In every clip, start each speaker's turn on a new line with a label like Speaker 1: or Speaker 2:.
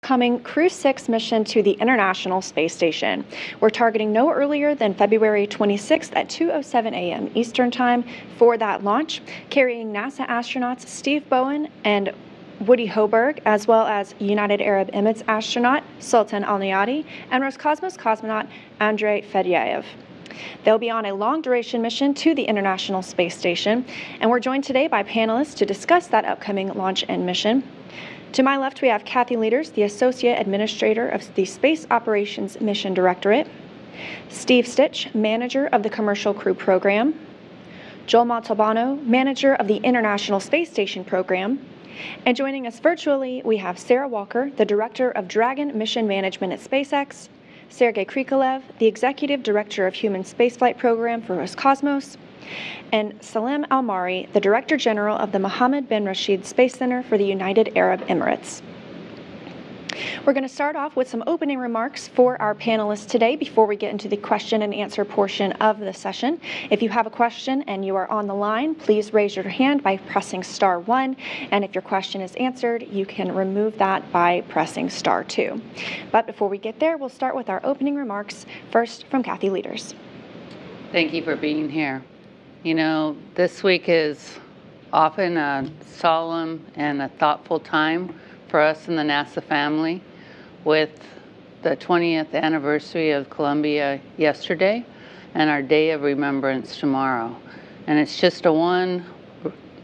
Speaker 1: upcoming Crew-6 mission to the International Space Station. We're targeting no earlier than February 26th at 2:07 a.m. Eastern Time for that launch, carrying NASA astronauts Steve Bowen and Woody Hoburg, as well as United Arab Emirates astronaut Sultan Al-Nayati and Roscosmos cosmonaut Andrei Fedyaev. They'll be on a long-duration mission to the International Space Station, and we're joined today by panelists to discuss that upcoming launch and mission. To my left, we have Kathy Leaders, the Associate Administrator of the Space Operations Mission Directorate, Steve Stitch, Manager of the Commercial Crew Program, Joel Montalbano, Manager of the International Space Station Program, and joining us virtually, we have Sarah Walker, the Director of Dragon Mission Management at SpaceX, Sergei Krikalev, the Executive Director of Human Spaceflight Program for Roscosmos, and Salim Al-Mari, the Director General of the Mohammed bin Rashid Space Center for the United Arab Emirates. We're going to start off with some opening remarks for our panelists today before we get into the question and answer portion of the session. If you have a question and you are on the line, please raise your hand by pressing *1, and if your question is answered, you can remove that by pressing *2. But before we get there, we'll start with our opening remarks, first from Kathy Leaders.
Speaker 2: Thank you for being here. You know, this week is often a solemn and a thoughtful time for us in the NASA family, with the 20th anniversary of Columbia yesterday and our Day of Remembrance tomorrow. And it's just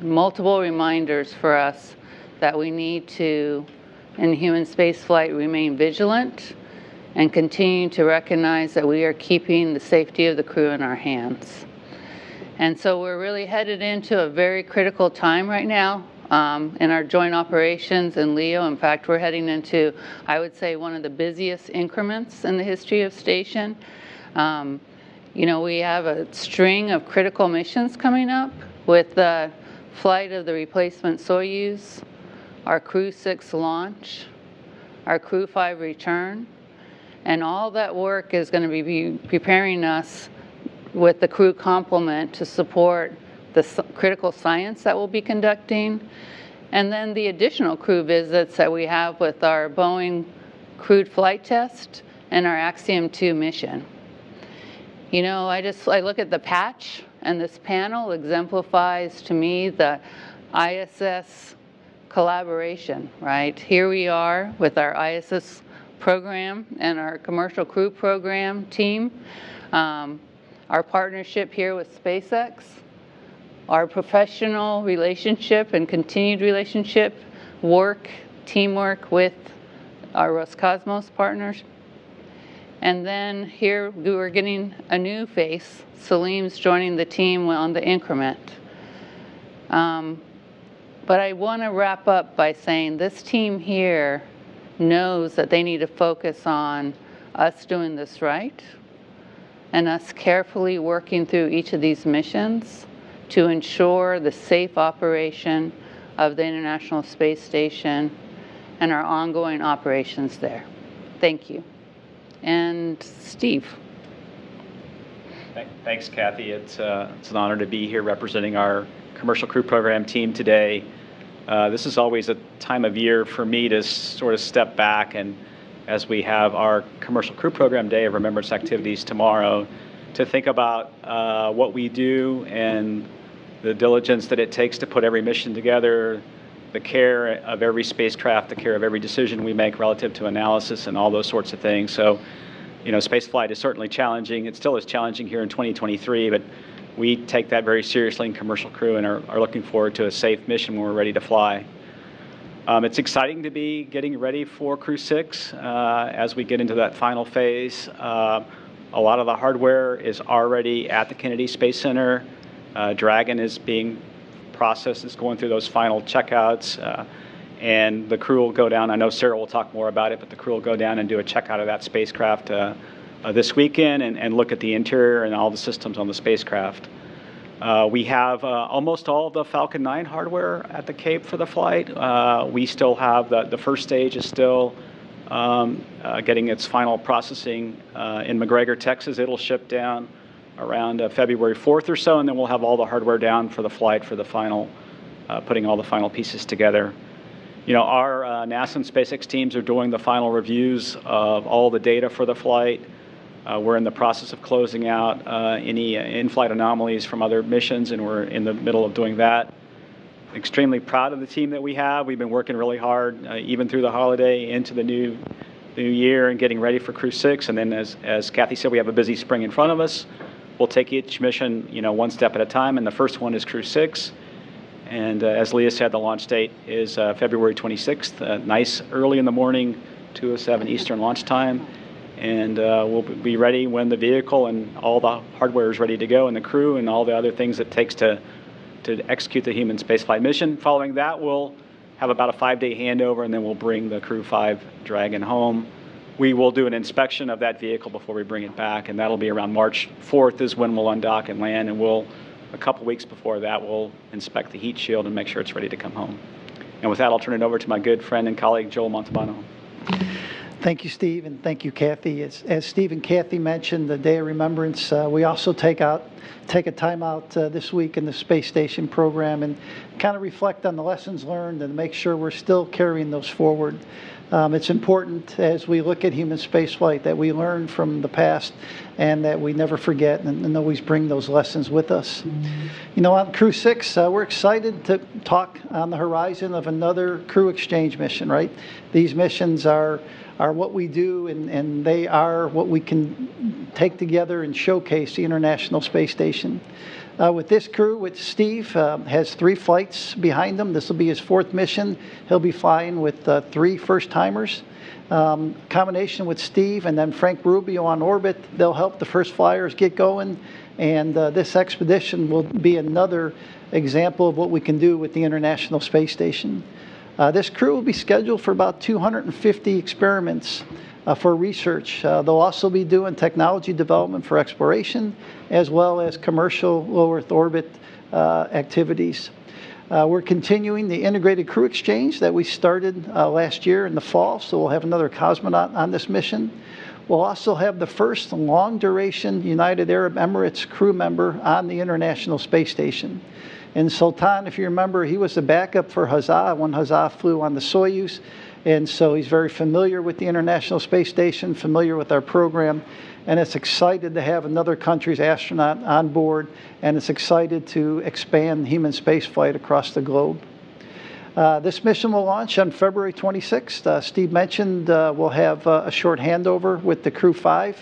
Speaker 2: multiple reminders for us that we need to, in human spaceflight, remain vigilant and continue to recognize that we are keeping the safety of the crew in our hands. And so we're really headed into a very critical time right now in our joint operations in LEO. In fact, we're heading into, I would say, one of the busiest increments in the history of station. You know, we have a string of critical missions coming up with the flight of the replacement Soyuz, our Crew-6 launch, our Crew-5 return, and all that work is going to be preparing us with the crew complement to support the critical science that we'll be conducting, and then the additional crew visits that we have with our Boeing crewed flight test and our Axiom 2 mission. You know, I look at the patch, and this panel exemplifies to me the ISS collaboration, right? Here we are with our ISS program and our commercial crew program team, our partnership here with SpaceX, our professional relationship and continued relationship, teamwork with our Roscosmos partners. And then here we're getting a new face. Salim's joining the team on the increment. But I want to wrap up by saying this team here knows that they need to focus on us doing this right and us carefully working through each of these missions to ensure the safe operation of the International Space Station and our ongoing operations there. Thank you. And Steve.
Speaker 3: Thanks, Kathy. It's an honor to be here representing our Commercial Crew Program team today. This is always a time of year for me to sort of step back, and as we have our Commercial Crew Program Day of Remembrance activities tomorrow, to think about what we do and the diligence that it takes to put every mission together, the care of every spacecraft, the care of every decision we make relative to analysis and all those sorts of things. So, you know, spaceflight is certainly challenging. It still is challenging here in 2023, but we take that very seriously in Commercial Crew and are looking forward to a safe mission when we're ready to fly. It's exciting to be getting ready for Crew-6 as we get into that final phase. A lot of the hardware is already at the Kennedy Space Center. Dragon is being processed, is going through those final checkouts, and the crew will go down. I know Sarah will talk more about it, but the crew will go down and do a checkout of that spacecraft this weekend and look at the interior and all the systems on the spacecraft. We have almost all of the Falcon 9 hardware at the Cape for the flight. We still have the first stage is still getting its final processing in McGregor, Texas. It'll ship down around February 4th or so, and then we'll have all the hardware down for the flight for the final, putting all the final pieces together. You know, our NASA and SpaceX teams are doing the final reviews of all the data for the flight. We're in the process of closing out any in-flight anomalies from other missions, and we're in the middle of doing that. Extremely proud of the team that we have. We've been working really hard, even through the holiday into the new year, and getting ready for Crew-6. And then, as Kathy said, we have a busy spring in front of us. We'll take each mission, one step at a time, and the first one is Crew-6. And as Leah said, the launch date is February 26th, nice early in the morning, 2:07 Eastern launch time. And we'll be ready when the vehicle and all the hardware is ready to go, and the crew and all the other things it takes to execute the human spaceflight mission. Following that, we'll have about a 5-day handover, and then we'll bring the Crew-5 Dragon home. We will do an inspection of that vehicle before we bring it back, and that'll be around March 4th is when we'll undock and land, and a couple weeks before that, we'll inspect the heat shield and make sure it's ready to come home. And with that, I'll turn it over to my good friend and colleague, Joel Montalbano.
Speaker 4: Thank you, Steve, and thank you, Kathy. As Steve and Kathy mentioned, the Day of Remembrance, we also take a time out this week in the space station program and kind of reflect on the lessons learned and make sure we're still carrying those forward. It's important as we look at human spaceflight that we learn from the past and that we never forget and always bring those lessons with us. On Crew-6, we're excited to talk on the horizon of another crew exchange mission, right? These missions are what we do, and they are what we can take together and showcase the International Space Station. With this crew, with Steve, has 3 flights behind him. This will be his 4th mission. He'll be flying with 3 first-timers. Combination with Steve and then Frank Rubio on orbit, they'll help the first flyers get going. And this expedition will be another example of what we can do with the International Space Station. This crew will be scheduled for about 250 experiments for research. They'll also be doing technology development for exploration, as well as commercial low Earth orbit activities. We're continuing the integrated crew exchange that we started last year in the fall, so we'll have another cosmonaut on this mission. We'll also have the first long-duration United Arab Emirates crew member on the International Space Station. And Sultan, if you remember, he was the backup for Huzzah when Huzzah flew on the Soyuz. And so he's very familiar with the International Space Station, familiar with our program, and it's excited to have another country's astronaut on board, and it's excited to expand human spaceflight across the globe. This mission will launch on February 26th. Steve mentioned we'll have a short handover with the Crew-5.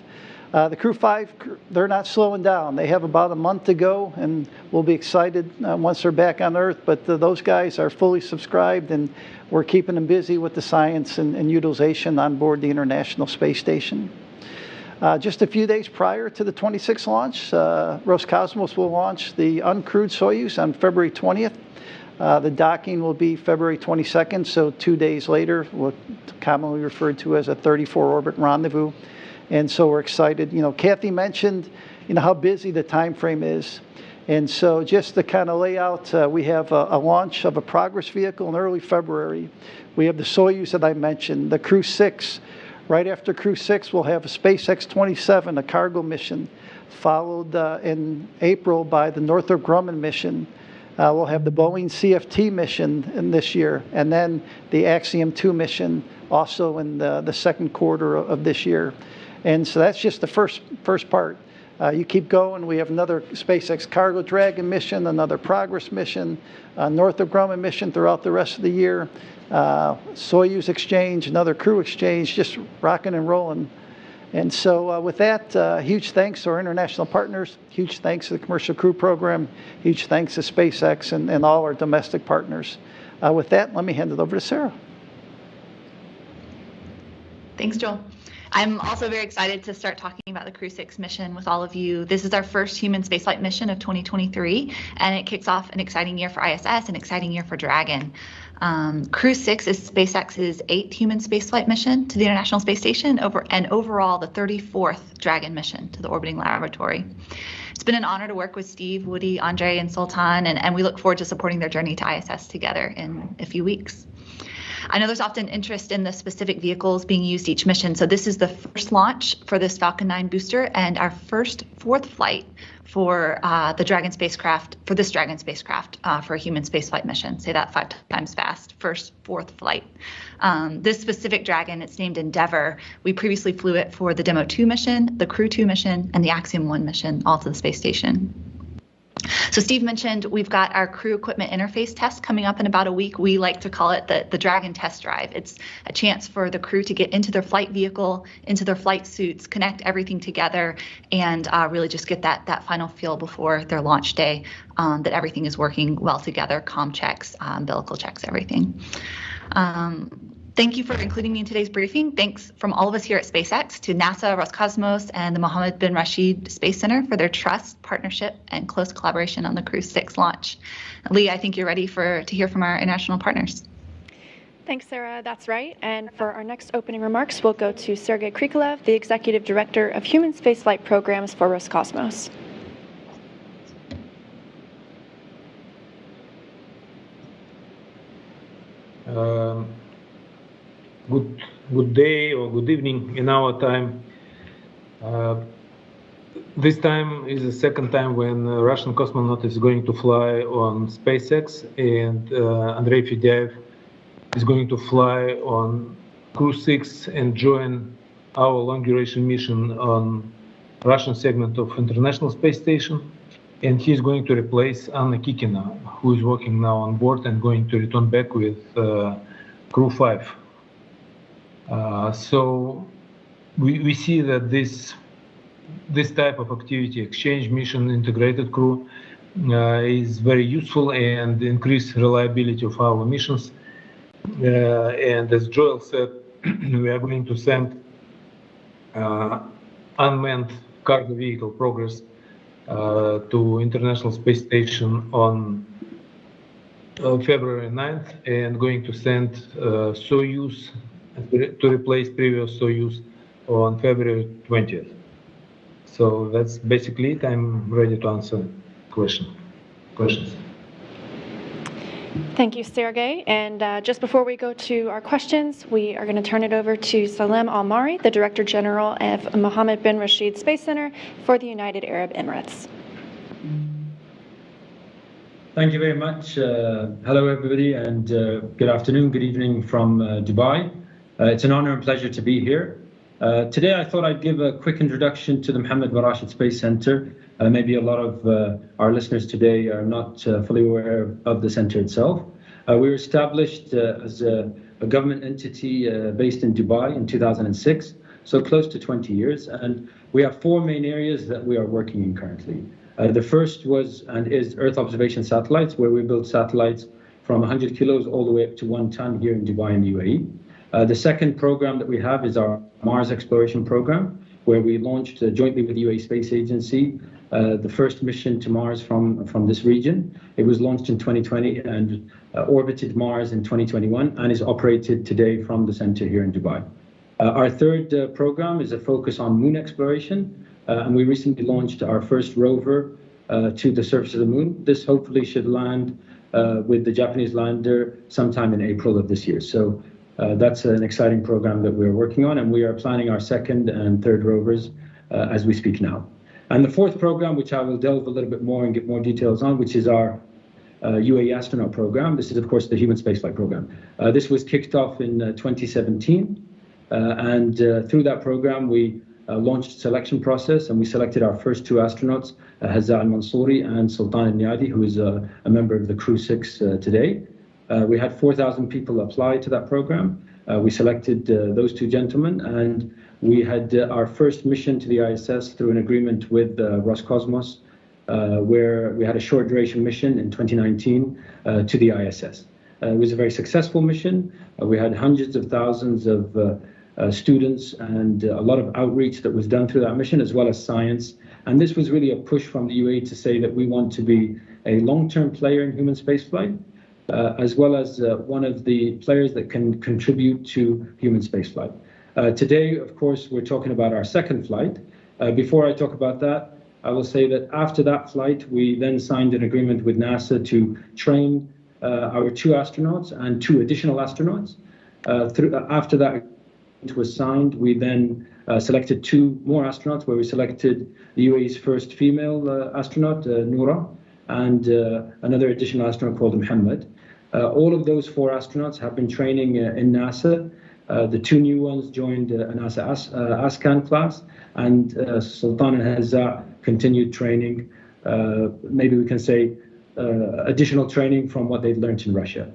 Speaker 4: The Crew-5, they're not slowing down. They have about a month to go, and we'll be excited once they're back on Earth. But those guys are fully subscribed, and we're keeping them busy with the science and utilization on board the International Space Station. Just a few days prior to the 26th launch, Roscosmos will launch the uncrewed Soyuz on February 20th. The docking will be February 22nd, so 2 days later, what's commonly referred to as a 34-orbit rendezvous. And so we're excited. Kathy mentioned, how busy the time frame is. And so just to kind of lay out, we have a launch of a Progress vehicle in early February. We have the Soyuz that I mentioned, the Crew-6. Right after Crew-6, we'll have a SpaceX 27, a cargo mission, followed in April by the Northrop Grumman mission. We'll have the Boeing CFT mission in this year, and then the Axiom 2 mission also in the second quarter of this year. And so that's just the first part. You keep going. We have another SpaceX Cargo Dragon mission, another Progress mission, Northrop Grumman mission throughout the rest of the year, Soyuz exchange, another crew exchange, just rocking and rolling. And so with that, huge thanks to our international partners, huge thanks to the Commercial Crew Program, huge thanks to SpaceX and all our domestic partners. With that, let me hand it over to Sarah.
Speaker 5: Thanks, Joel. I'm also very excited to start talking about the Crew-6 mission with all of you. This is our first human spaceflight mission of 2023, and it kicks off an exciting year for ISS, an exciting year for Dragon. Crew-6 is SpaceX's 8th human spaceflight mission to the International Space Station, and overall the 34th Dragon mission to the orbiting laboratory. It's been an honor to work with Steve, Woody, Andre, and Sultan, and we look forward to supporting their journey to ISS together in a few weeks. I know there's often interest in the specific vehicles being used each mission. So this is the first launch for this Falcon 9 booster and our fourth flight for the Dragon spacecraft, for this Dragon spacecraft for a human spaceflight mission. Say that 5 times fast. Fourth flight. This specific Dragon, it's named Endeavour. We previously flew it for the Demo 2 mission, the Crew-6 mission, and the Axiom 1 mission, all to the space station. So Steve mentioned we've got our crew equipment interface test coming up in about a week. We like to call it the Dragon test drive. It's a chance for the crew to get into their flight vehicle, into their flight suits, connect everything together, and really just get that final feel before their launch day that everything is working well together, comm checks, umbilical checks, everything. Thank you for including me in today's briefing. Thanks from all of us here at SpaceX to NASA, Roscosmos, and the Mohammed bin Rashid Space Center for their trust, partnership, and close collaboration on the Crew-6 launch. Lee, I think you're ready to hear from our international partners.
Speaker 1: Thanks, Sarah. That's right. And for our next opening remarks, we'll go to Sergei Krikalev, the Executive Director of Human Spaceflight Programs for Roscosmos.
Speaker 6: Good day or good evening in our time. This time is the second time when a Russian cosmonaut is going to fly on SpaceX, and Andrei Fedyaev is going to fly on Crew-6 and join our long-duration mission on Russian segment of International Space Station. And he's going to replace Anna Kikina, who is working now on board and going to return back with Crew-5. So we see that this type of activity, exchange mission, integrated crew, is very useful and increase reliability of our missions. And as Joel said, we are going to send unmanned cargo vehicle Progress to International Space Station on February 9th, and going to send Soyuz to replace previous Soyuz on February 20th. So that's basically it. I'm ready to answer questions.
Speaker 1: Thank you, Sergei. And just before we go to our questions, we are going to turn it over to Salem Al-Mari, the Director General of Mohammed bin Rashid Space Center for the United Arab Emirates.
Speaker 7: Thank you very much. Hello, everybody, and good afternoon, good evening from Dubai. It's an honor and pleasure to be here. Today, I thought I'd give a quick introduction to the Mohammed bin Rashid Space Center. Maybe a lot of our listeners today are not fully aware of the center itself. We were established as a government entity based in Dubai in 2006, so close to 20 years. And we have 4 main areas that we are working in currently. The first was and is Earth observation satellites, where we build satellites from 100 kilos all the way up to 1 ton here in Dubai and UAE. The second program that we have is our Mars exploration program, where we launched jointly with the UAE Space Agency the first mission to Mars from this region. It was launched in 2020 and orbited Mars in 2021 and is operated today from the center here in Dubai. Our third program is a focus on moon exploration, and we recently launched our first rover to the surface of the moon. This hopefully should land with the Japanese lander sometime in April of this year. So that's an exciting program that we're working on, and we are planning our second and third rovers as we speak now. And the fourth program, which I will delve a little bit more and get more details on, which is our UAE astronaut program. This is, of course, the human spaceflight program. This was kicked off in 2017, and through that program, we launched a selection process, and we selected our first 2 astronauts, Hazza Al-Mansouri and Sultan Al-Niadi, who is a member of the Crew-6 today. We had 4,000 people apply to that program. We selected those 2 gentlemen, and we had our first mission to the ISS through an agreement with Roscosmos, where we had a short duration mission in 2019 to the ISS. It was a very successful mission. We had hundreds of thousands of students and a lot of outreach that was done through that mission, as well as science. And this was really a push from the UAE to say that we want to be a long-term player in human spaceflight, as well as one of the players that can contribute to human spaceflight. Today, of course, we're talking about our second flight. Before I talk about that, I will say that after that flight, we then signed an agreement with NASA to train our 2 astronauts and 2 additional astronauts. After that was signed, we then selected 2 more astronauts, where we selected the UAE's first female astronaut, Noura, and another additional astronaut called Muhammad. All of those 4 astronauts have been training in NASA. The 2 new ones joined a NASA Ascan class, and Sultan and Hazza continued training, maybe we can say additional training from what they've learned in Russia.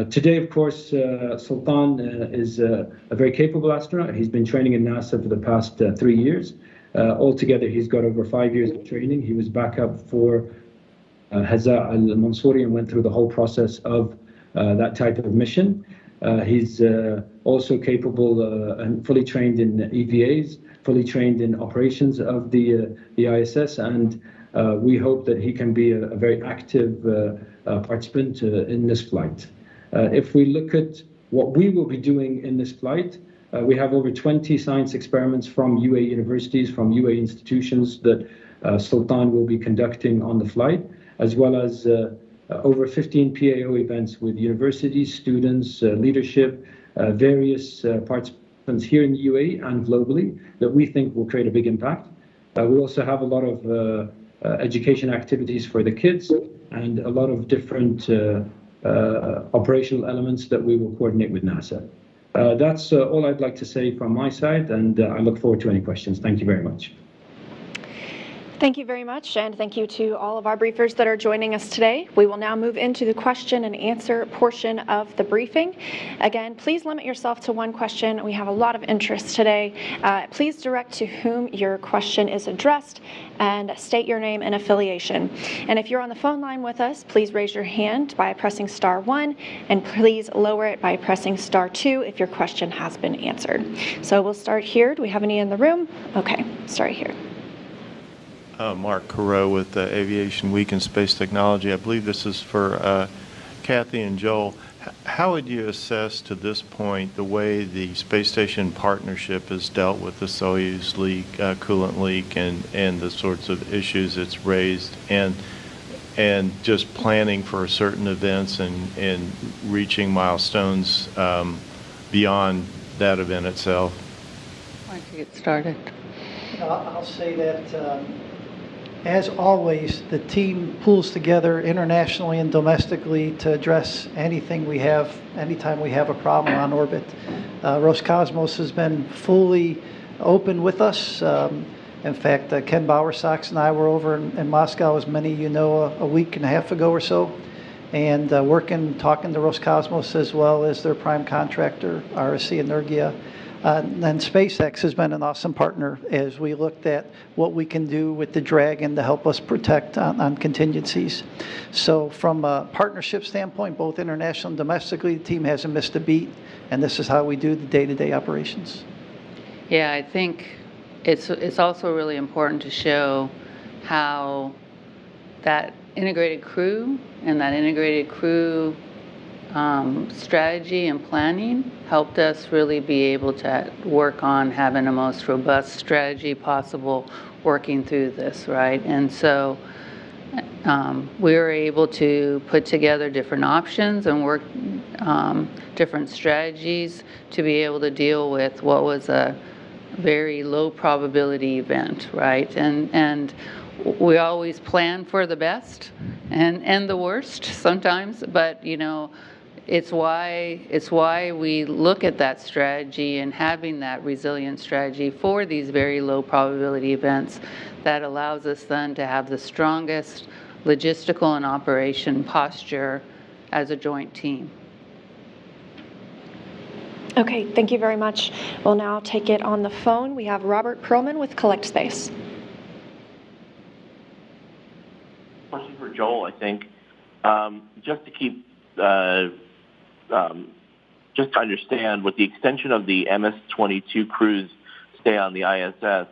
Speaker 7: Today, of course, Sultan is a very capable astronaut. He's been training in NASA for the past 3 years. Altogether, he's got over 5 years of training. He was backup for Hazza al-Mansouri and went through the whole process of that type of mission. He's also capable and fully trained in EVAs, fully trained in operations of the ISS, and we hope that he can be a very active participant in this flight. If we look at what we will be doing in this flight, we have over 20 science experiments from UAE universities, from UAE institutions that Sultan will be conducting on the flight, as well as over 15 PAO events with universities, students, leadership, various participants here in the UAE and globally that we think will create a big impact. We also have a lot of education activities for the kids and a lot of different operational elements that we will coordinate with NASA. That's all I'd like to say from my side, and I look forward to any questions. Thank you very much.
Speaker 1: Thank you very much, and thank you to all of our briefers that are joining us today. We will now move into the question and answer portion of the briefing. Again, please limit yourself to 1 question. We have a lot of interest today. Please direct to whom your question is addressed and state your name and affiliation. And if you're on the phone line with us, please raise your hand by pressing *1, and please lower it by pressing *2 if your question has been answered. So we'll start here. Do we have any in the room? Okay, start here.
Speaker 8: Mark Carreau with Aviation Week in Space Technology. I believe this is for Kathy and Joel. How would you assess to this point the way the space station partnership has dealt with the Soyuz leak, coolant leak, and the sorts of issues it's raised, and just planning for certain events and reaching milestones beyond that event itself?
Speaker 2: Why don't you get started?
Speaker 4: I'll say that as always, the team pulls together internationally and domestically to address anything we have, anytime we have a problem on orbit. Roscosmos has been fully open with us. In fact, Ken Bowersox and I were over in Moscow, as many of you know, a week and a half ago or so, and talking to Roscosmos as well as their prime contractor, RSC Energia. And SpaceX has been an awesome partner as we looked at what we can do with the Dragon to help us protect on contingencies. So from a partnership standpoint, both international and domestically, the team hasn't missed a beat, and this is how we do the day-to-day operations.
Speaker 2: Yeah, I think it's also really important to show how that integrated crew and that integrated crew strategy and planning helped us really be able to work on having the most robust strategy possible working through this, right? And so we were able to put together different options and work different strategies to be able to deal with what was a very low probability event, right? And we always plan for the best and the worst sometimes, but you know, it's why we look at that strategy and having that resilient strategy for these very low probability events that allows us then to have the strongest logistical and operation posture as a joint team.
Speaker 1: Okay, thank you very much. We'll now take it on the phone. We have Robert Perlman with Collect Space.
Speaker 9: Question for Joel, I think. Just to keep, just to understand, with the extension of the MS-22 crews stay on the ISS,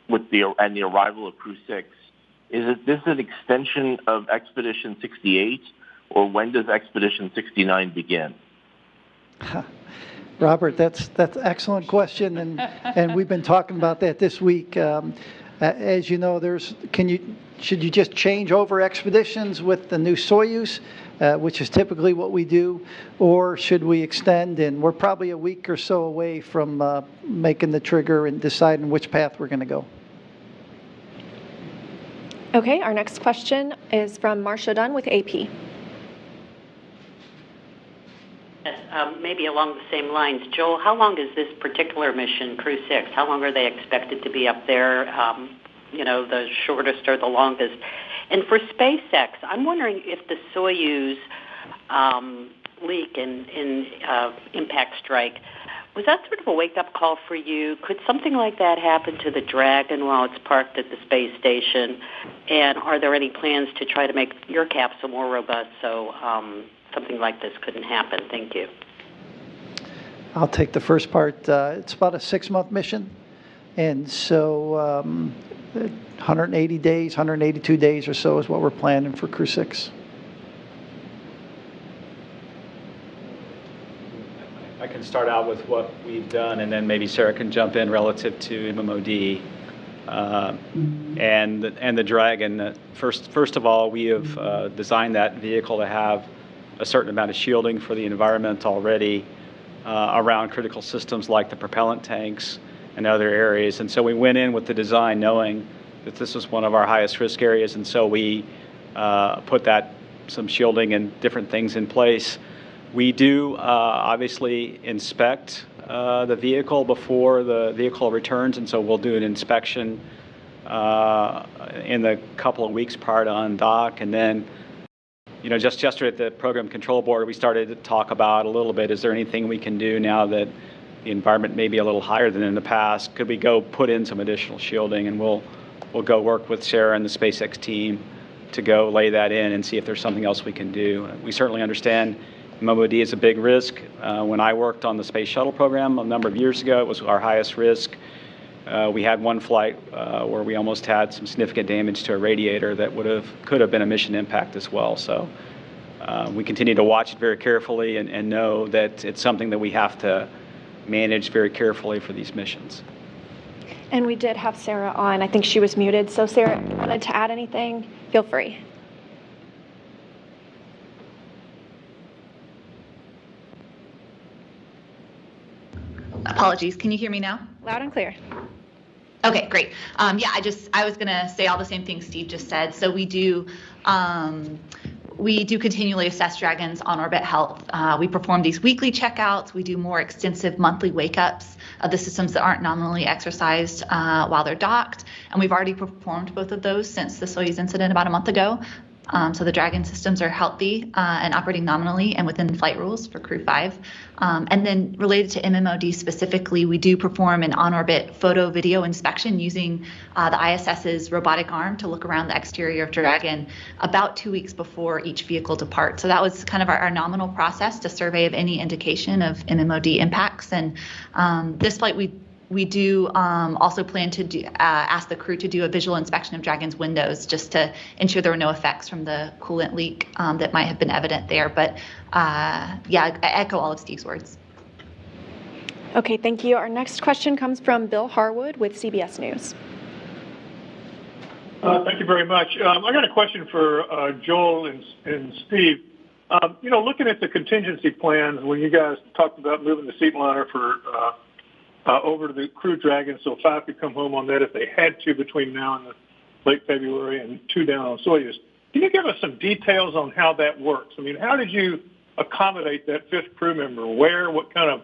Speaker 9: and the arrival of Crew-6, is this an extension of Expedition 68, or when does Expedition 69 begin?
Speaker 4: Robert, that's an excellent question, and we've been talking about that this week. As you know, should you just change over expeditions with the new Soyuz? which is typically what we do, or should we extend? And we're probably a week or so away from making the trigger and deciding which path we're going to go.
Speaker 1: Okay, our next question is from Marcia Dunn with AP.
Speaker 10: Maybe along the same lines. Joel, how long is this particular mission, Crew-6? How long are they expected to be up there? The shortest or the longest? And for SpaceX, I'm wondering if the Soyuz leak and impact strike, was that sort of a wake-up call for you? Could something like that happen to the Dragon while it's parked at the space station? And are there any plans to try to make your capsule more robust so something like this couldn't happen? Thank you.
Speaker 4: I'll take the first part. It's about a 6-month mission. And so 180 days, 182 days or so is what we're planning for Crew-6.
Speaker 3: I can start out with what we've done, and then maybe Sarah can jump in relative to MMOD and the Dragon. First of all, we have designed that vehicle to have a certain amount of shielding for the environment already around critical systems like the propellant tanks and other areas. And so we went in with the design knowing that this was one of our highest risk areas, and so we put some shielding and different things in place. We do obviously inspect the vehicle before the vehicle returns, and so we'll do an inspection in the couple of weeks prior to undock. And then, just yesterday at the Program Control Board, we started to talk about a little bit, is there anything we can do now that the environment may be a little higher than in the past? Could we go put in some additional shielding? And we'll go work with Sarah and the SpaceX team to go lay that in and see if there's something else we can do. We certainly understand MMOD is a big risk. When I worked on the Space Shuttle program a number of years ago, it was our highest risk. We had one flight where we almost had some significant damage to a radiator that could have been a mission impact as well. So we continue to watch it very carefully and know that it's something that we have to manage very carefully for these missions.
Speaker 1: And we did have Sarah on. I think she was muted. So Sarah, if you wanted to add anything, feel free.
Speaker 5: Apologies. Can you hear me now?
Speaker 1: Loud and clear.
Speaker 5: Okay, great. I was going to say all the same things Steve just said. So we do continually assess Dragon's on-orbit health. We perform these weekly checkouts. We do more extensive monthly wake-ups of the systems that aren't nominally exercised while they're docked. And we've already performed both of those since the Soyuz incident about a month ago. So the Dragon systems are healthy and operating nominally and within flight rules for Crew-5. And then related to MMOD specifically, we do perform an on-orbit photo video inspection using the ISS's robotic arm to look around the exterior of Dragon about 2 weeks before each vehicle departs. So that was kind of our nominal process to survey of any indication of MMOD impacts. And this flight, we do also plan to ask the crew to do a visual inspection of Dragon's windows just to ensure there were no effects from the coolant leak that might have been evident there. But I echo all of Steve's words.
Speaker 1: Okay, thank you. Our next question comes from Bill Harwood with CBS News.
Speaker 11: Thank you very much. I got a question for Joel and Steve. Looking at the contingency plans, when you guys talked about moving the seat liner for over to the Crew Dragon so 5 could come home on that if they had to between now and the late February and 2 down on Soyuz. Can you give us some details on how that works? I mean, how did you accommodate that 5th crew member? Where, what kind of,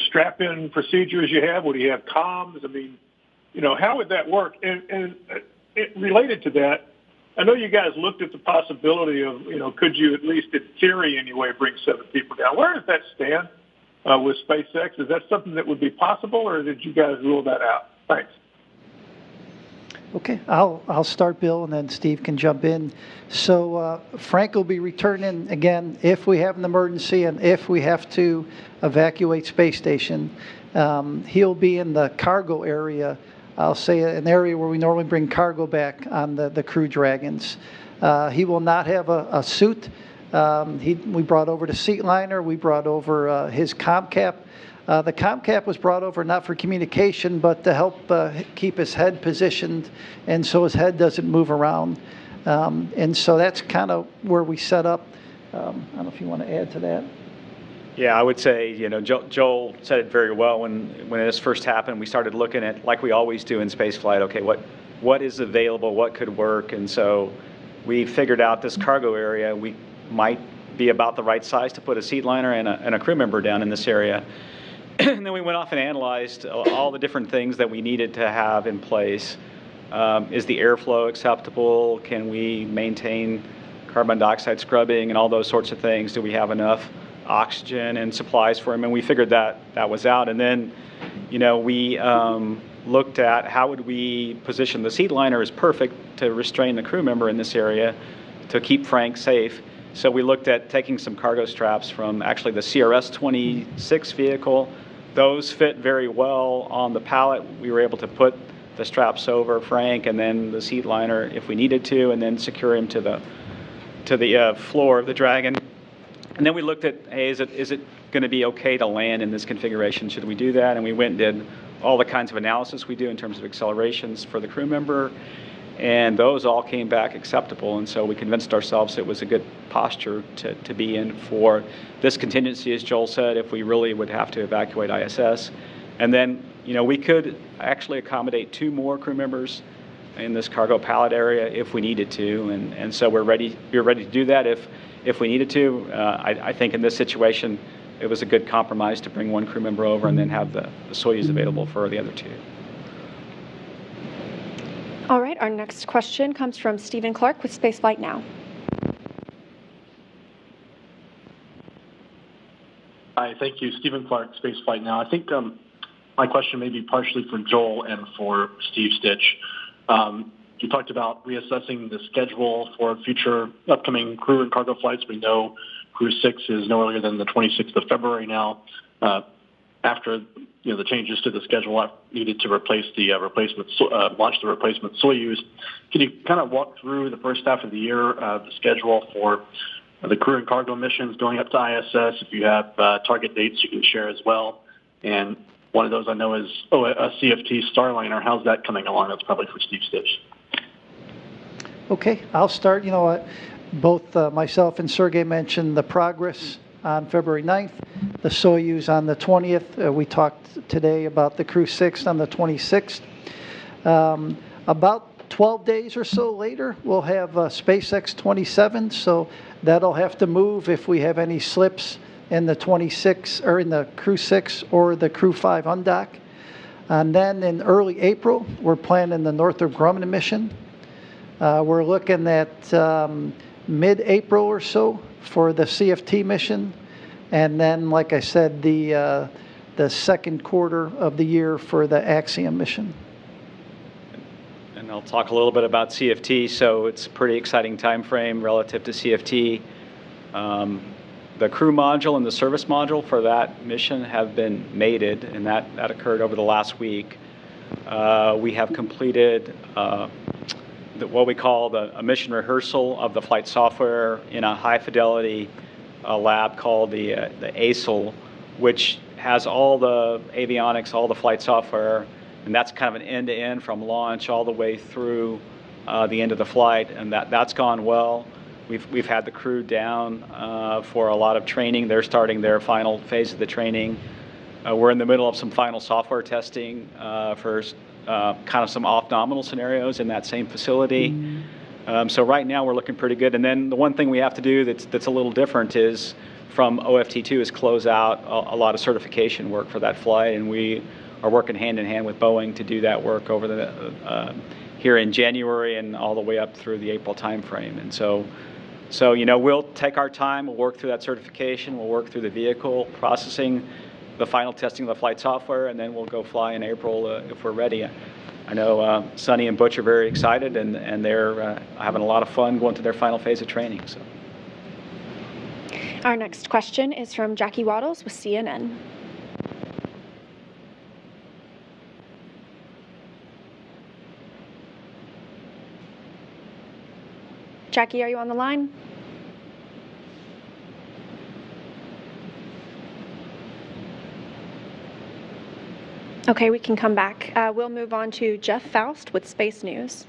Speaker 11: strap-in procedures you have? Would you have comms? I mean, how would that work? And related to that, I know you guys looked at the possibility of, could you at least in theory anyway bring 7 people down? Where does that stand? With SpaceX, is that something that would be possible, or did you guys rule that out? Thanks.
Speaker 4: Okay, I'll start, Bill, and then Steve can jump in. So Frank will be returning again if we have an emergency and if we have to evacuate space station. He'll be in the cargo area. I'll say an area where we normally bring cargo back on the Crew Dragons. He will not have a suit. We brought over the seat liner. We brought over his comm cap. The comm cap was brought over not for communication, but to help keep his head positioned, and so his head doesn't move around. And so that's kind of where we set up. I don't know if you want to add to that.
Speaker 3: Yeah, I would say, Joel said it very well. When this first happened, we started looking at, like we always do in spaceflight, okay, what is available, what could work, and so we figured out this cargo area, we might be about the right size to put a seat liner and a crew member down in this area. And then we went off and analyzed all the different things that we needed to have in place. Is the airflow acceptable? Can we maintain carbon dioxide scrubbing and all those sorts of things? Do we have enough oxygen and supplies for him? And we figured that was out. And then, we looked at how would we position the seat liner as perfect to restrain the crew member in this area to keep Frank safe. So we looked at taking some cargo straps from actually the CRS-26 vehicle. Those fit very well on the pallet. We were able to put the straps over Frank and then the seat liner if we needed to, and then secure him to the floor of the Dragon. And then we looked at, hey, is it going to be okay to land in this configuration? Should we do that? And we went and did all the kinds of analysis we do in terms of accelerations for the crew member, and those all came back acceptable. And so we convinced ourselves it was a good posture to be in for this contingency, as Joel said, if we really would have to evacuate ISS. And then, we could actually accommodate 2 more crew members in this cargo pallet area if we needed to. And so we're ready to do that if we needed to. I think in this situation, it was a good compromise to bring 1 crew member over and then have the Soyuz available for the other 2.
Speaker 1: All right, our next question comes from Stephen Clark with Spaceflight Now.
Speaker 12: Hi, thank you. Stephen Clark, Spaceflight Now. I think my question may be partially for Joel and for Steve Stitch. You talked about reassessing the schedule for future upcoming crew and cargo flights. We know Crew-6 is no earlier than the 26th of February now. After the changes to the schedule needed to replace the launch the replacement Soyuz, can you kind of walk through the first half of the year, the schedule for the crew and cargo missions going up to ISS? If you have target dates, you can share as well. And one of those I know is a CFT Starliner. How's that coming along? That's probably for Steve Stitch.
Speaker 4: Okay, I'll start. Both myself and Sergey mentioned the progress on February 9th, the Soyuz on the 20th. We talked today about the Crew-6 on the 26th. About 12 days or so later, we'll have SpaceX 27, so that'll have to move if we have any slips in the 26 or in the Crew-6 or the Crew-5 undock. And then in early April, we're planning the Northrop Grumman mission. We're looking at mid-April or so for the CFT mission, and then, like I said, the second quarter of the year for the Axiom mission.
Speaker 3: And I'll talk a little bit about CFT. So it's a pretty exciting time frame relative to CFT. The crew module and the service module for that mission have been mated, and that occurred over the last week. We have completed what we call a mission rehearsal of the flight software in a high-fidelity lab called the ASIL, which has all the avionics, all the flight software, and that's kind of an end-to-end from launch all the way through the end of the flight, and that's gone well. We've had the crew down for a lot of training. They're starting their final phase of the training. We're in the middle of some final software testing for kind of some off-nominal scenarios in that same facility. So right now we're looking pretty good. And then the one thing we have to do that's a little different is from OFT2 is close out a lot of certification work for that flight, and we are working hand in hand with Boeing to do that work over the here in January and all the way up through the April timeframe. And so we'll take our time. We'll work through that certification. We'll work through the vehicle processing, the final testing of the flight software, and then we'll go fly in April if we're ready. I know Sonny and Butch are very excited, and they're having a lot of fun going to their final phase of training. So,
Speaker 1: our next question is from Jackie Waddles with CNN. Jackie, are you on the line? Okay, we can come back. We'll move on to Jeff Faust with Space News.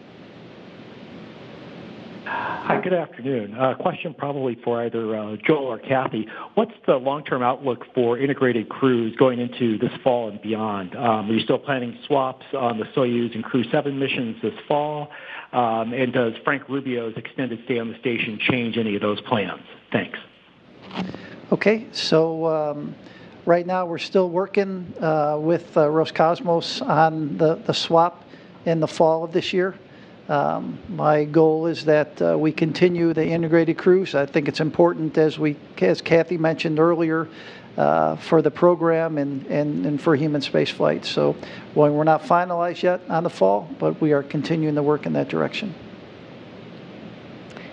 Speaker 13: Hi, good afternoon. Question probably for either Joel or Kathy. What's the long-term outlook for integrated crews going into this fall and beyond? Are you still planning swaps on the Soyuz and Crew-7 missions this fall? And does Frank Rubio's extended stay on the station change any of those plans? Thanks.
Speaker 4: Okay, so right now we're still working with Roscosmos on the swap in the fall of this year. My goal is that we continue the integrated crews. I think it's important, as Kathy mentioned earlier, for the program and for human space flight. So we're not finalized yet on the fall, but we are continuing to work in that direction.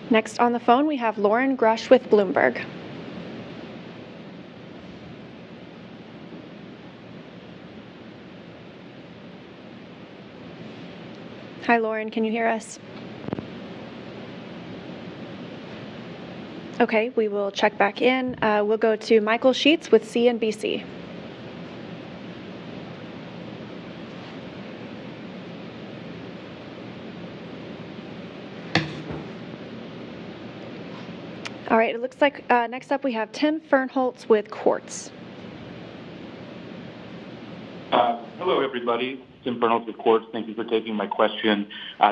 Speaker 1: Next on the phone, we have Lauren Grush with Bloomberg. Hi, Lauren. Can you hear us? Okay, we will check back in. We'll go to Michael Sheets with CNBC. All right, it looks like next up we have Tim Fernholtz with Quartz.
Speaker 14: Hello, everybody. Tim Fernholtz with Quartz. Thank you for taking my question.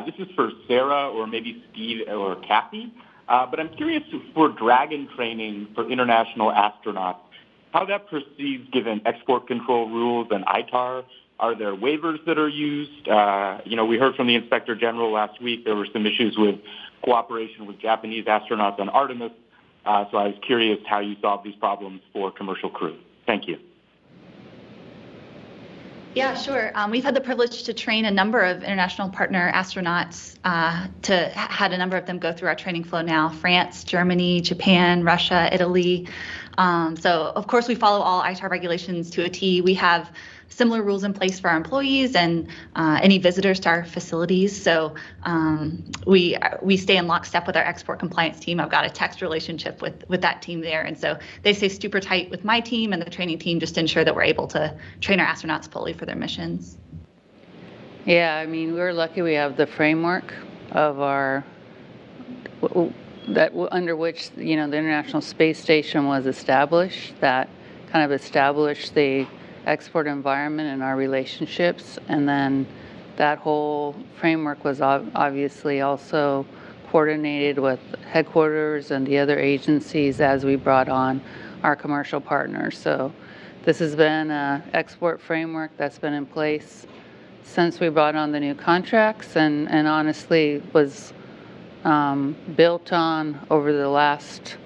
Speaker 14: This is for Sarah or maybe Steve or Kathy. But I'm curious for Dragon training for international astronauts, how that proceeds given export control rules and ITAR. Are there waivers that are used? We heard from the Inspector General last week there were some issues with cooperation with Japanese astronauts on Artemis. So I was curious how you solve these problems for commercial crew. Thank you.
Speaker 5: Yeah, sure. We've had the privilege to train a number of international partner astronauts, had a number of them go through our training flow now: France, Germany, Japan, Russia, Italy. So, of course, we follow all ITAR regulations to a T. We have similar rules in place for our employees and any visitors to our facilities. So we stay in lockstep with our export compliance team. I've got a text relationship with that team there. And so they stay super tight with my team and the training team just to ensure that we're able to train our astronauts fully for their missions.
Speaker 2: Yeah, I mean, we're lucky we have the framework of our under which the International Space Station was established, that kind of established the export environment and our relationships, and then that whole framework was obviously also coordinated with headquarters and the other agencies as we brought on our commercial partners. So this has been an export framework that's been in place since we brought on the new contracts, and honestly was built on over the last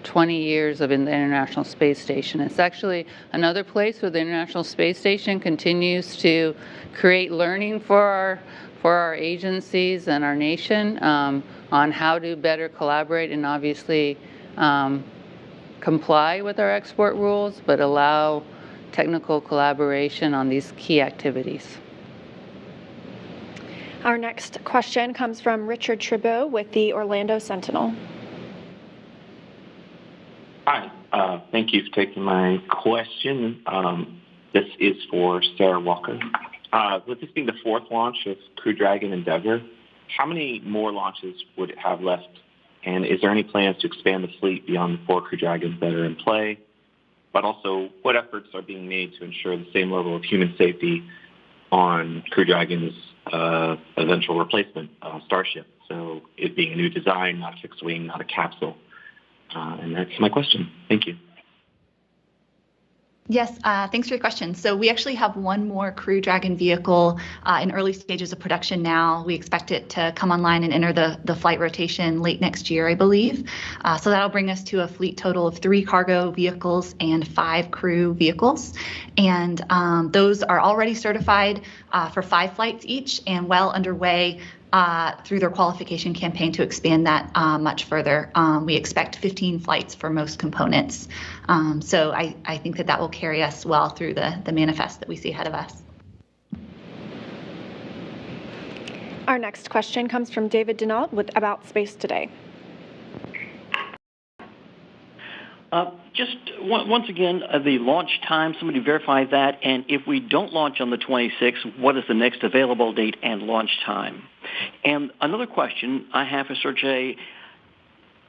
Speaker 2: 20 years of the International Space Station. It's actually another place where the International Space Station continues to create learning for our agencies and our nation on how to better collaborate and obviously comply with our export rules, but allow technical collaboration on these key activities.
Speaker 1: Our next question comes from Richard Tribeau with the Orlando Sentinel.
Speaker 9: Hi, thank you for taking my question. This is for Sarah Walker. With this being the fourth launch of Crew Dragon Endeavour, how many more launches would it have left? And is there any plans to expand the fleet beyond the 4 Crew Dragons that are in play? But also, what efforts are being made to ensure the same level of human safety on Crew Dragon's eventual replacement, Starship? So it being a new design, not a fixed wing, not a capsule. And that's my question. Thank you.
Speaker 5: Yes, thanks for your question. So we actually have one more Crew Dragon vehicle in early stages of production now. We expect it to come online and enter the flight rotation late next year, I believe. So that'll bring us to a fleet total of 3 cargo vehicles and 5 crew vehicles. And those are already certified for 5 flights each and well underway through their qualification campaign to expand that much further. We expect 15 flights for most components. So I think that will carry us well through the manifest that we see ahead of us.
Speaker 1: Our next question comes from David Denault with About Space Today.
Speaker 15: Just once again, the launch time, somebody verify that. And if we don't launch on the 26th, what is the next available date and launch time? And another question I have for Sergey.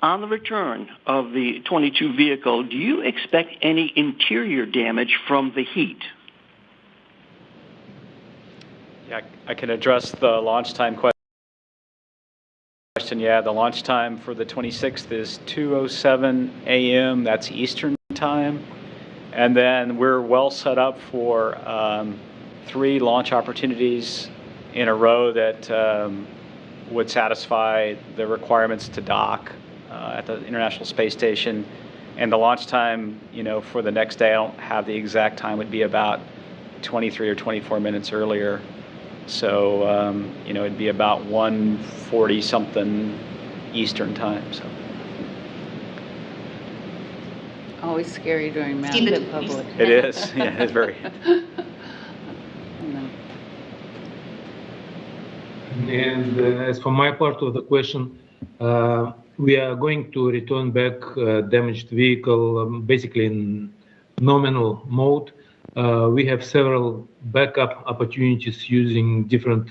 Speaker 15: On the return of the 22 vehicle, do you expect any interior damage from the heat?
Speaker 3: Yeah, I can address the launch time question. Yeah, the launch time for the 26th is 2:07 a.m. That's Eastern time. And then we're well set up for 3 launch opportunities in a row that would satisfy the requirements to dock at the International Space Station. And the launch time, for the next day, I don't have the exact time, would be about 23 or 24 minutes earlier. So, it'd be about 1:40 something Eastern time. So.
Speaker 2: Always scary doing math in public.
Speaker 3: It is. Yeah, it's very.
Speaker 6: And as for my part of the question, we are going to return back damaged vehicle basically in nominal mode. We have several backup opportunities using different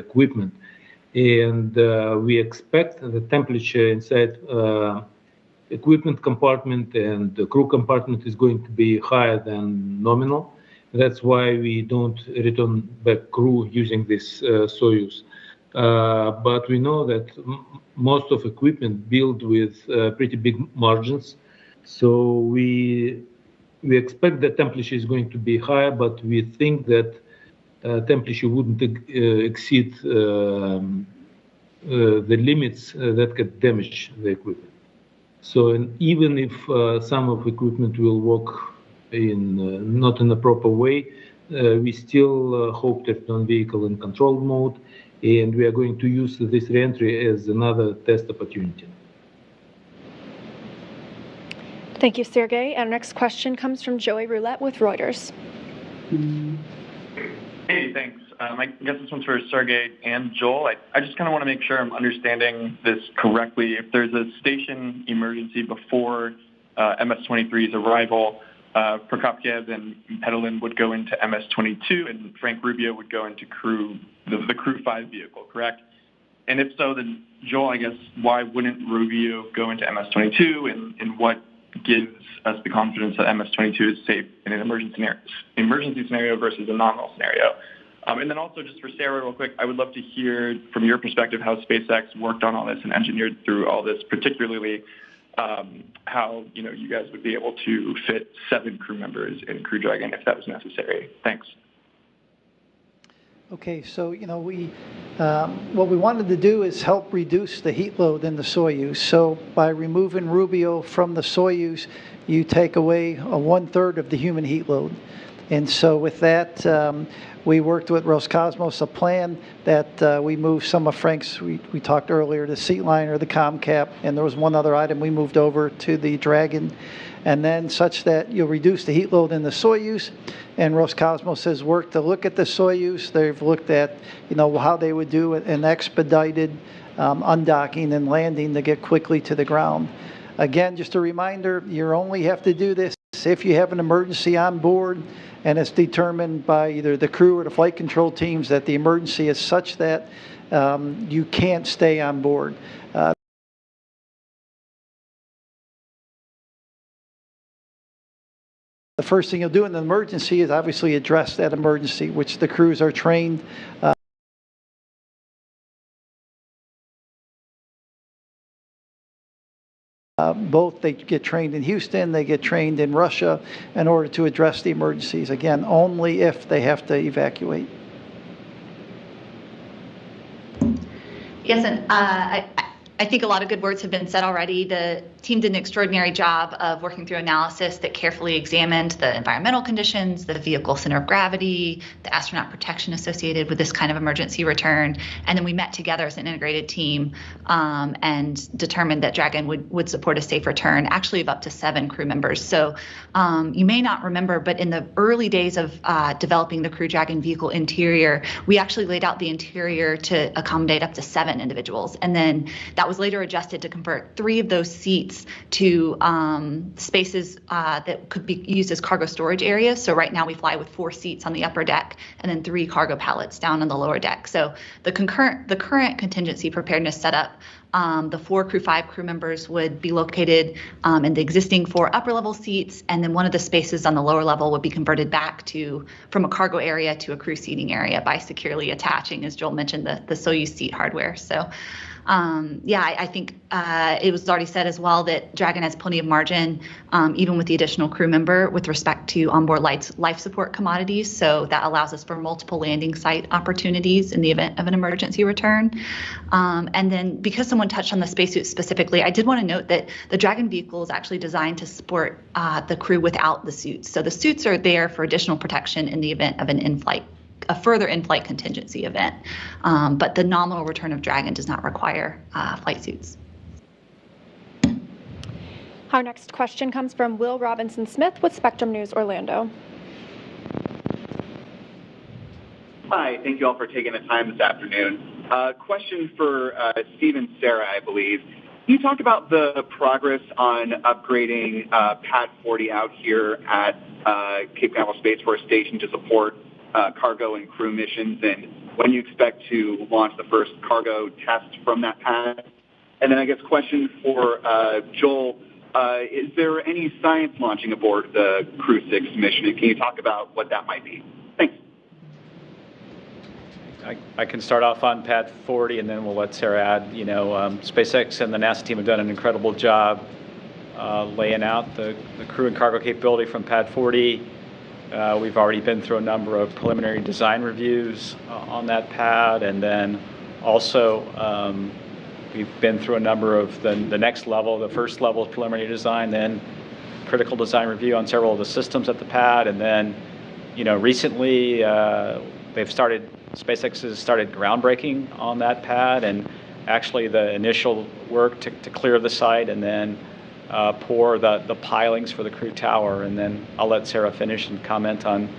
Speaker 6: equipment. And we expect the temperature inside equipment compartment and the crew compartment is going to be higher than nominal. That's why we don't return back crew using this Soyuz. But we know that most of equipment built with pretty big margins. So we expect the temperature is going to be higher, but we think that temperature wouldn't exceed the limits that could damage the equipment. So even if some of equipment will work not in a proper way, we still hope to return vehicle in controlled mode, and we are going to use this reentry as another test opportunity.
Speaker 1: Thank you, Sergey. Our next question comes from Joey Roulette with Reuters.
Speaker 16: Hey, thanks. I guess this one's for Sergey and Joel. I just kind of want to make sure I'm understanding this correctly. If there's a station emergency before MS-23's arrival, Prokopyev and Petelin would go into MS-22 and Frank Rubio would go into the Crew-5 vehicle, correct? And if so, then Joel, I guess, why wouldn't Rubio go into MS-22 and what gives us the confidence that MS-22 is safe in an emergency scenario versus a nominal scenario? And then also just for Sarah real quick, I would love to hear from your perspective how SpaceX worked on all this and engineered through all this, particularly how you guys would be able to fit 7 crew members in Crew Dragon if that was necessary. Thanks.
Speaker 4: Okay, so what we wanted to do is help reduce the heat load in the Soyuz. So by removing Rubio from the Soyuz, you take away 1/3 of the human heat load. And so with that, we worked with Roscosmos a plan that we moved some of Frank's, we talked earlier, the seat liner, the comm cap, and there was one other item we moved over to the Dragon. And then such that you'll reduce the heat load in the Soyuz. And Roscosmos has worked to look at the Soyuz. They've looked at, how they would do an expedited undocking and landing to get quickly to the ground. Again, just a reminder, you only have to do this if you have an emergency on board and it's determined by either the crew or the flight control teams that the emergency is such that you can't stay on board. The first thing you'll do in an emergency is obviously address that emergency, which the crews are trained. Both they get trained in Houston, they get trained in Russia in order to address the emergencies. Again, only if they have to evacuate.
Speaker 5: Yes, and I think a lot of good words have been said already. The team did an extraordinary job of working through analysis that carefully examined the environmental conditions, the vehicle center of gravity, the astronaut protection associated with this kind of emergency return. And then we met together as an integrated team and determined that Dragon would support a safe return, actually of up to 7 crew members. So you may not remember, but in the early days of developing the Crew Dragon vehicle interior, we actually laid out the interior to accommodate up to 7 individuals. And then that That was later adjusted to convert 3 of those seats to spaces that could be used as cargo storage areas. So right now we fly with 4 seats on the upper deck and then 3 cargo pallets down on the lower deck. So the current contingency preparedness setup, the 4 Crew-5 crew members would be located in the existing 4 upper level seats, and then one of the spaces on the lower level would be converted back from a cargo area to a crew seating area by securely attaching, as Joel mentioned, the Soyuz seat hardware. So I think it was already said as well that Dragon has plenty of margin, even with the additional crew member, with respect to onboard life support commodities. So that allows us for multiple landing site opportunities in the event of an emergency return. And then because someone touched on the spacesuit specifically, I did want to note that the Dragon vehicle is actually designed to support the crew without the suits. So the suits are there for additional protection in the event of a further in-flight contingency event. But the nominal return of Dragon does not require flight suits.
Speaker 1: Our next question comes from Will Robinson-Smith with Spectrum News Orlando.
Speaker 17: Hi, thank you all for taking the time this afternoon. Question for Steve and Sarah, I believe. Can you talk about the progress on upgrading Pad 40 out here at Cape Canaveral Space Force Station to support cargo and crew missions, and when you expect to launch the first cargo test from that pad? And then I guess question for Joel, is there any science launching aboard the Crew-6 mission, and can you talk about what that might be? Thanks.
Speaker 3: I can start off on Pad 40, and then we'll let Sarah add. SpaceX and the NASA team have done an incredible job laying out the crew and cargo capability from Pad 40. We've already been through a number of preliminary design reviews on that pad, and then also we've been through a number of the next level, the first level of preliminary design, then critical design review on several of the systems at the pad, and then recently SpaceX has started groundbreaking on that pad, and actually the initial work to clear the site and then pour the pilings for the crew tower, and then I'll let Sarah finish and comment on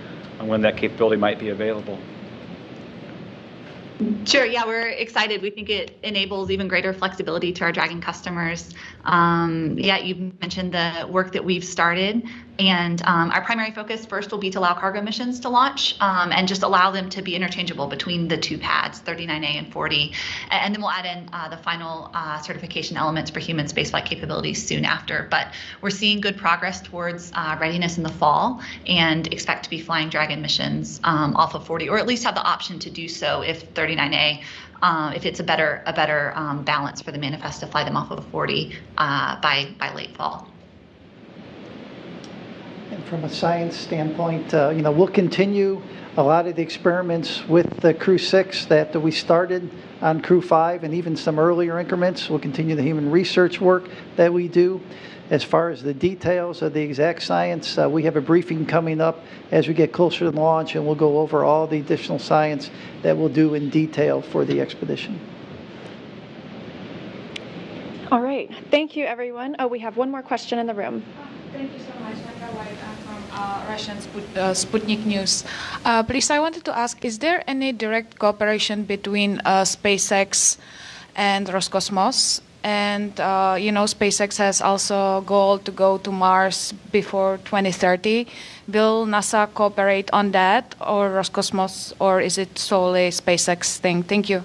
Speaker 3: when that capability might be available.
Speaker 5: Sure. Yeah, we're excited. We think it enables even greater flexibility to our Dragon customers. You mentioned the work that we've started, and our primary focus first will be to allow cargo missions to launch and just allow them to be interchangeable between the 2 pads, 39A and 40. And then we'll add in the final certification elements for human spaceflight capabilities soon after. But we're seeing good progress towards readiness in the fall and expect to be flying Dragon missions off of 40, or at least have the option to do so if 39A, if it's a better balance for the manifest to fly them off of 40 by late fall.
Speaker 4: And from a science standpoint, we'll continue a lot of the experiments with the Crew-6 that we started on Crew-5 and even some earlier increments. We'll continue the human research work that we do. As far as the details of the exact science, we have a briefing coming up as we get closer to launch, and we'll go over all the additional science that we'll do in detail for the expedition.
Speaker 1: All right. Thank you, everyone. Oh, we have one more question in the room.
Speaker 18: Thank you so much. I'm from Russian Sputnik News. Please, I wanted to ask, is there any direct cooperation between SpaceX and Roscosmos? And, SpaceX has also a goal to go to Mars before 2030. Will NASA cooperate on that, or Roscosmos, or is it solely SpaceX thing? Thank you.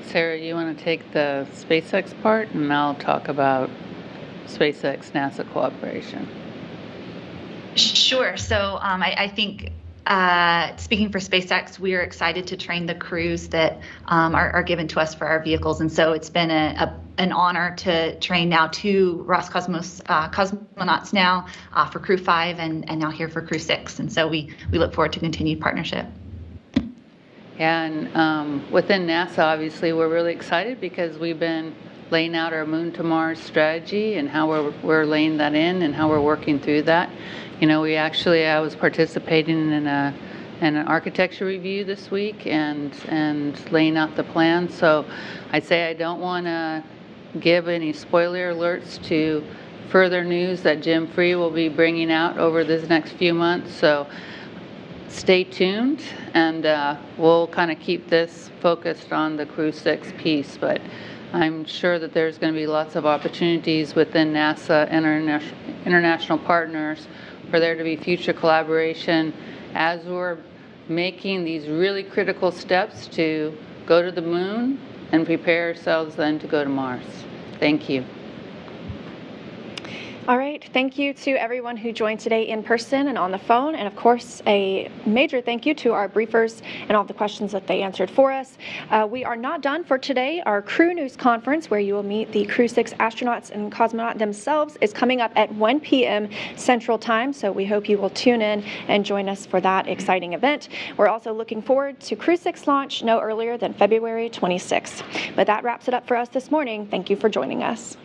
Speaker 2: Sarah, you want to take the SpaceX part, and I'll talk about SpaceX-NASA cooperation.
Speaker 5: Sure. So I think speaking for SpaceX, we are excited to train the crews that are given to us for our vehicles. And so it's been an honor to train now 2 Roscosmos cosmonauts now for Crew-5 and now here for Crew-6. And so we look forward to continued partnership.
Speaker 2: Yeah, and within NASA, obviously, we're really excited because we've been laying out our Moon to Mars strategy and how we're laying that in and how we're working through that. I was participating in an architecture review this week and laying out the plan. So I'd say I don't want to give any spoiler alerts to further news that Jim Free will be bringing out over this next few months. So stay tuned, and we'll kind of keep this focused on the Crew-6 piece, but I'm sure that there's going to be lots of opportunities within NASA and our international partners for there to be future collaboration as we're making these really critical steps to go to the moon and prepare ourselves then to go to Mars. Thank you.
Speaker 1: All right. Thank you to everyone who joined today in person and on the phone. And of course, a major thank you to our briefers and all the questions that they answered for us. We are not done for today. Our Crew News Conference, where you will meet the Crew-6 astronauts and cosmonaut themselves, is coming up at 1 p.m. Central Time. So we hope you will tune in and join us for that exciting event. We're also looking forward to Crew-6 launch no earlier than February 26th. But that wraps it up for us this morning. Thank you for joining us.